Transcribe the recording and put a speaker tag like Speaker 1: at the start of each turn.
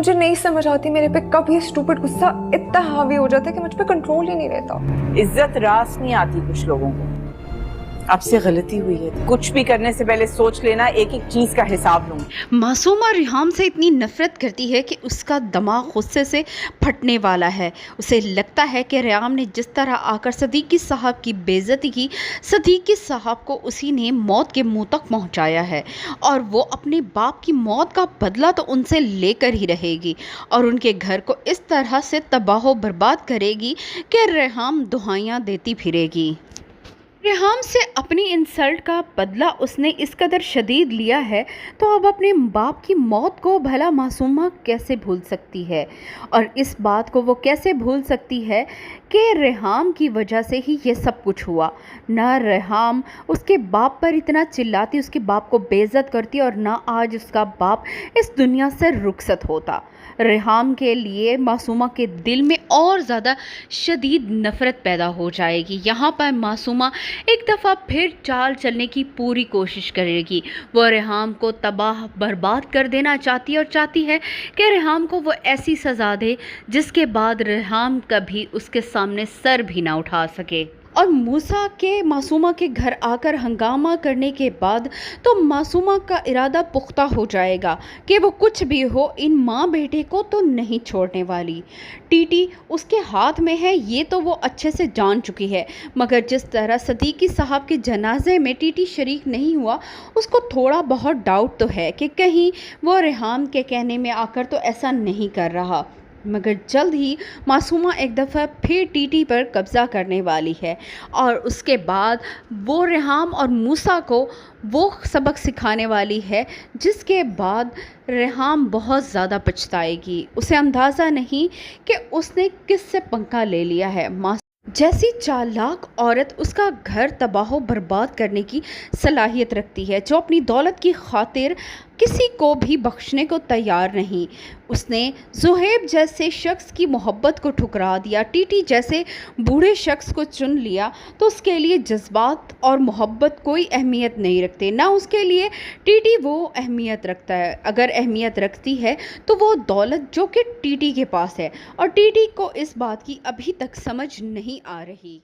Speaker 1: मुझे नहीं समझ आती मेरे पे कब ये स्टूपिड गुस्सा इतना हावी हो जाता है कि मुझ पे कंट्रोल ही नहीं रहता।
Speaker 2: इज्जत रास नहीं आती कुछ लोगों को। आपसे गलती हुई है, कुछ भी करने से पहले सोच लेना, एक एक चीज का हिसाब लूंगी।
Speaker 3: मासूमा रिहाम से इतनी नफरत करती है कि उसका दिमाग गुस्से से फटने वाला है। उसे लगता है कि रिहाम ने जिस तरह आकर सदीकी साहब की बेइज्जती की, सदीकी साहब को उसी ने मौत के मुंह तक पहुंचाया है और वो अपने बाप की मौत का बदला तो उनसे लेकर ही रहेगी और उनके घर को इस तरह से तबाह बर्बाद करेगी कि रिहाम दुहाइयाँ देती फिरेगी। रिहाम से अपनी इंसल्ट का बदला उसने इस कदर शदीद लिया है तो अब अपने बाप की मौत को भला मासूमा कैसे भूल सकती है, और इस बात को वो कैसे भूल सकती है कि रिहाम की वजह से ही ये सब कुछ हुआ। ना रिहाम उसके बाप पर इतना चिल्लाती, उसके बाप को बेइज्जत करती और ना आज उसका बाप इस दुनिया से रुखसत होता। रिहाम के लिए मासूमा के दिल में और ज़्यादा शदीद नफ़रत पैदा हो जाएगी। यहाँ पर मासूमा एक दफ़ा फिर चाल चलने की पूरी कोशिश करेगी। वो रिहाम को तबाह बर्बाद कर देना चाहती है और चाहती है कि रिहाम को वो ऐसी सज़ा दे जिसके बाद रिहाम कभी उसके सामने सर भी ना उठा सके। और मूसा के मासूमा के घर आकर हंगामा करने के बाद तो मासूमा का इरादा पुख्ता हो जाएगा कि वो कुछ भी हो इन माँ बेटे को तो नहीं छोड़ने वाली। टीटी उसके हाथ में है ये तो वो अच्छे से जान चुकी है, मगर जिस तरह सदीकी साहब के जनाजे में टीटी शरीक नहीं हुआ उसको थोड़ा बहुत डाउट तो है कि कहीं वो रिहाम के कहने में आकर तो ऐसा नहीं कर रहा। मगर जल्द ही मासूमा एक दफ़ा फिर टीटी पर कब्ज़ा करने वाली है और उसके बाद वो रिहाम और मूसा को वो सबक सिखाने वाली है जिसके बाद रिहाम बहुत ज़्यादा पछताएगी। उसे अंदाज़ा नहीं कि उसने किससे पंगा ले लिया है। जैसी चालाक औरत उसका घर तबाह बर्बाद करने की सलाहियत रखती है, जो अपनी दौलत की खातिर किसी को भी बख्शने को तैयार नहीं। उसने ज़ुहैब जैसे शख्स की मोहब्बत को ठुकरा दिया, टीटी जैसे बूढ़े शख्स को चुन लिया, तो उसके लिए जज्बात और मोहब्बत कोई अहमियत नहीं रखते। ना उसके लिए टीटी वो अहमियत रखता है। अगर अहमियत रखती है तो वो दौलत जो कि टीटी के पास है, और टीटी को इस बात की अभी तक समझ नहीं आ रही।